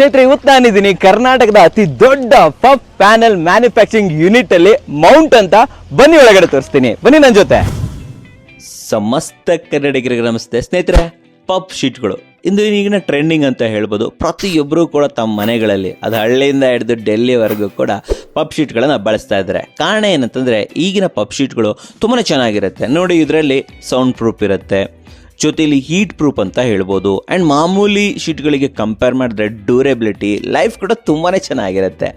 ಸ್ನೇಹಿತರೆ, ಇವತ್ತು ನಾನಿದ್ದೀನಿ ಕರ್ನಾಟಕದ ಅತಿ ದೊಡ್ಡ ಪಬ್ ಪ್ಯಾನಲ್ ಮ್ಯಾನುಫ್ಯಾಕ್ಚರಿಂಗ್ ಯೂನಿಟ್ ಅಲ್ಲಿ ಮೌಂಟ್ ಅಂತ. ಬನ್ನಿ ಒಳಗಡೆ ತೋರಿಸ್ತೀನಿ, ಬನ್ನಿ ನನ್ನ ಜೊತೆ. ಸಮಸ್ತ ಕನ್ನಡಿಗರಿಗೆ ನಮಸ್ತೆ ಸ್ನೇಹಿತರೆ. ಪಬ್ ಶೀಟ್ಗಳು ಇಂದು ಈಗಿನ ಟ್ರೆಂಡಿಂಗ್ ಅಂತ ಹೇಳ್ಬೋದು. ಪ್ರತಿಯೊಬ್ಬರು ಕೂಡ ತಮ್ಮ ಮನೆಗಳಲ್ಲಿ, ಅದು ಹಳ್ಳಿಯಿಂದ ಹಿಡಿದು ಡೆಲ್ಲಿವರೆಗೂ ಕೂಡ ಪಬ್ ಶೀಟ್ಗಳನ್ನು ಬಳಸ್ತಾ ಇದ್ದಾರೆ. ಕಾರಣ ಏನಂತಂದರೆ, ಈಗಿನ ಪಬ್ ಶೀಟ್ಗಳು ತುಂಬಾ ಚೆನ್ನಾಗಿರುತ್ತೆ ನೋಡಿ. ಇದರಲ್ಲಿ ಸೌಂಡ್ ಪ್ರೂಫ್ ಇರುತ್ತೆ, ಜೊತೆಲಿ ಹೀಟ್ ಪ್ರೂಫ್ ಅಂತ ಹೇಳ್ಬೋದು. ಆ್ಯಂಡ್ ಮಾಮೂಲಿ ಶೀಟ್ಗಳಿಗೆ ಕಂಪೇರ್ ಮಾಡಿದ್ರೆ ಡ್ಯೂರೇಬಿಲಿಟಿ, ಲೈಫ್ ಕೂಡ ತುಂಬಾ ಚೆನ್ನಾಗಿರುತ್ತೆ.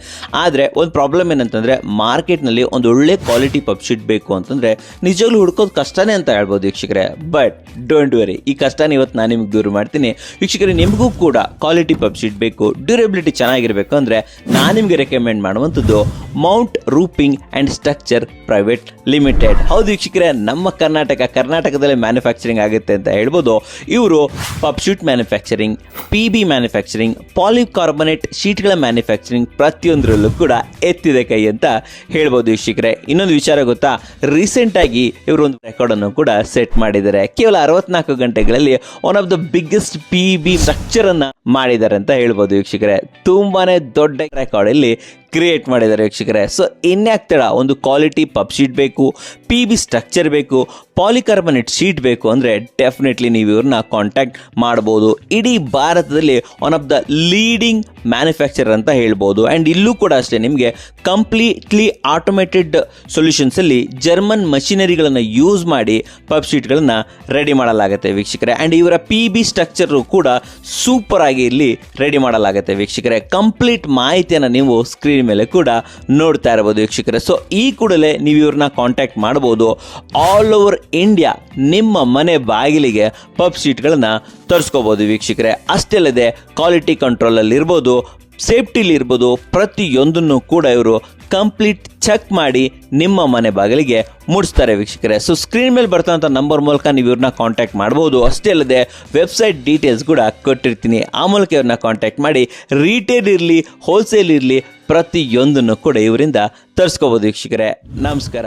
ಆದರೆ ಒಂದು ಪ್ರಾಬ್ಲಮ್ ಏನಂತಂದರೆ, ಮಾರ್ಕೆಟ್ನಲ್ಲಿ ಒಂದು ಒಳ್ಳೆ ಕ್ವಾಲಿಟಿ ಪಬ್ ಶೀಟ್ ಬೇಕು ಅಂತಂದರೆ ನಿಜವಾಗ್ಲೂ ಹುಡ್ಕೋದು ಕಷ್ಟನೇ ಅಂತ ಹೇಳ್ಬೋದು ವೀಕ್ಷಕರೇ. ಬಟ್ ಡೋಂಟ್ ವರಿ, ಈ ಕಷ್ಟನ ಇವತ್ತು ನಾನು ನಿಮ್ಗೆ ದೂರ ಮಾಡ್ತೀನಿ ವೀಕ್ಷಕರೇ. ನಿಮಗೂ ಕೂಡ ಕ್ವಾಲಿಟಿ ಪಬ್ ಶೀಟ್ ಬೇಕು, ಡ್ಯೂರೇಬಿಲಿಟಿ ಚೆನ್ನಾಗಿರಬೇಕು ಅಂದರೆ ನಾನು ನಿಮಗೆ ರೆಕಮೆಂಡ್ ಮಾಡುವಂಥದ್ದು mount roofing and structure private limited. ಹೌದು ವೀಕ್ಷಕರೇ, ನಮ್ಮ ಕರ್ನಾಟಕದಲ್ಲಿ ಮ್ಯಾನುಫ್ಯಾಕ್ಚರಿಂಗ್ ಆಗುತ್ತೆ ಅಂತ ಹೇಳ್ಬೋದು. ಇವರು pub sheet manufacturing, PB manufacturing, polycarbonate ಶೀಟ್ಗಳ ಮ್ಯಾನುಫ್ಯಾಕ್ಚರಿಂಗ್ ಪ್ರತಿಯೊಂದರಲ್ಲೂ ಕೂಡ ಎತ್ತಿದೆ ಕೈ ಅಂತ ಹೇಳ್ಬೋದು ವೀಕ್ಷಕರೇ. ಇನ್ನೊಂದು ವಿಚಾರ ಗೊತ್ತಾ, ರೀಸೆಂಟಾಗಿ ಇವರು ಒಂದು ರೆಕಾರ್ಡನ್ನು ಕೂಡ ಸೆಟ್ ಮಾಡಿದ್ದಾರೆ. ಕೇವಲ 64 ಗಂಟೆಗಳಲ್ಲಿ one of the biggest PB ಸ್ಟ್ರಕ್ಚರನ್ನು ಮಾಡಿದ್ದಾರೆ ಅಂತ ಹೇಳ್ಬೋದು ವೀಕ್ಷಕರೇ. ತುಂಬಾನೇ ದೊಡ್ಡ ರೆಕಾರ್ಡ್ ಇಲ್ಲಿ ಕ್ರಿಯೇಟ್ ಮಾಡಿದ್ದಾರೆ ವೀಕ್ಷಕರೇ. ಸೊ ಇನ್ಯಾಕ್ ತಡ, ಒಂದು ಕ್ವಾಲಿಟಿ ಪಬ್ ಶೀಟ್ ಬೇಕು, PB ಸ್ಟ್ರಕ್ಚರ್ ಬೇಕು, ಪಾಲಿಕಾರ್ಬನೇಟ್ ಶೀಟ್ ಬೇಕು ಅಂದರೆ ಡೆಫಿನೆಟ್ಲಿ ನೀವು ಇವ್ರನ್ನ ಕಾಂಟ್ಯಾಕ್ಟ್ ಮಾಡ್ಬೋದು. ಇಡೀ ಭಾರತದಲ್ಲಿ one of the leading manufacturer ಅಂತ ಹೇಳ್ಬೋದು. ಆ್ಯಂಡ್ ಇಲ್ಲೂ ಕೂಡ ಅಷ್ಟೇ, ನಿಮಗೆ ಕಂಪ್ಲೀಟ್ಲಿ ಆಟೋಮೇಟೆಡ್ ಸೊಲ್ಯೂಷನ್ಸಲ್ಲಿ ಜರ್ಮನ್ ಮಷಿನರಿಗಳನ್ನು ಯೂಸ್ ಮಾಡಿ ಪಬ್ ಶೀಟ್ಗಳನ್ನು ರೆಡಿ ಮಾಡಲಾಗುತ್ತೆ ವೀಕ್ಷಕರೇ. ಆ್ಯಂಡ್ ಇವರ PB ಸ್ಟ್ರಕ್ಚರು ಕೂಡ ಸೂಪರ್ ಆಗಿ ಇಲ್ಲಿ ರೆಡಿ ಮಾಡಲಾಗುತ್ತೆ ವೀಕ್ಷಕರೇ. ಕಂಪ್ಲೀಟ್ ಮಾಹಿತಿಯನ್ನು ನೀವು ಸ್ಕ್ರೀನ್ ಮೇಲೆ ಕೂಡ ನೋಡ್ತಾ ಇರಬಹುದು ವೀಕ್ಷಕರೇ. ಸೊ ಈ ಕೂಡಲೇ ನೀವು ಇವ್ರನ್ನ ಕಾಂಟ್ಯಾಕ್ಟ್ ಮಾಡಬಹುದು. ಆಲ್ ಓವರ್ ಇಂಡಿಯಾ ನಿಮ್ಮ ಮನೆ ಬಾಗಿಲಿಗೆ ಪಬ್ ಶೀಟ್ಗಳನ್ನ ತರಿಸ್ಕೋಬಹುದು ವೀಕ್ಷಕರೇ. ಅಷ್ಟೇ ಅಲ್ಲದೆ ಕ್ವಾಲಿಟಿ ಕಂಟ್ರೋಲಲ್ಲಿ ಇರ್ಬೋದು, ಸೇಫ್ಟಿಲಿ ಇರ್ಬೋದು, ಪ್ರತಿಯೊಂದನ್ನು ಕೂಡ ಇವರು ಕಂಪ್ಲೀಟ್ ಚೆಕ್ ಮಾಡಿ ನಿಮ್ಮ ಮನೆ ಬಾಗಿಲಿಗೆ ಮುಡಿಸ್ತಾರೆ ವೀಕ್ಷಕರೇ. ಸೊ ಸ್ಕ್ರೀನ್ ಮೇಲೆ ಬರ್ತಂಥ ನಂಬರ್ ಮೂಲಕ ನೀವು ಇವ್ರನ್ನ ಕಾಂಟ್ಯಾಕ್ಟ್ ಮಾಡ್ಬೋದು. ಅಷ್ಟೇ ಅಲ್ಲದೆ ವೆಬ್ಸೈಟ್ ಡೀಟೇಲ್ಸ್ ಕೂಡ ಕೊಟ್ಟಿರ್ತೀನಿ, ಆ ಮೂಲಕ ಇವ್ರನ್ನ ಕಾಂಟ್ಯಾಕ್ಟ್ ಮಾಡಿ ರೀಟೇಲ್ ಇರಲಿ, ಹೋಲ್ಸೇಲ್ ಇರಲಿ, ಪ್ರತಿಯೊಂದನ್ನು ಕೂಡ ಇವರಿಂದ ತರಿಸ್ಕೋಬೋದು ವೀಕ್ಷಕರೇ. ನಮಸ್ಕಾರ.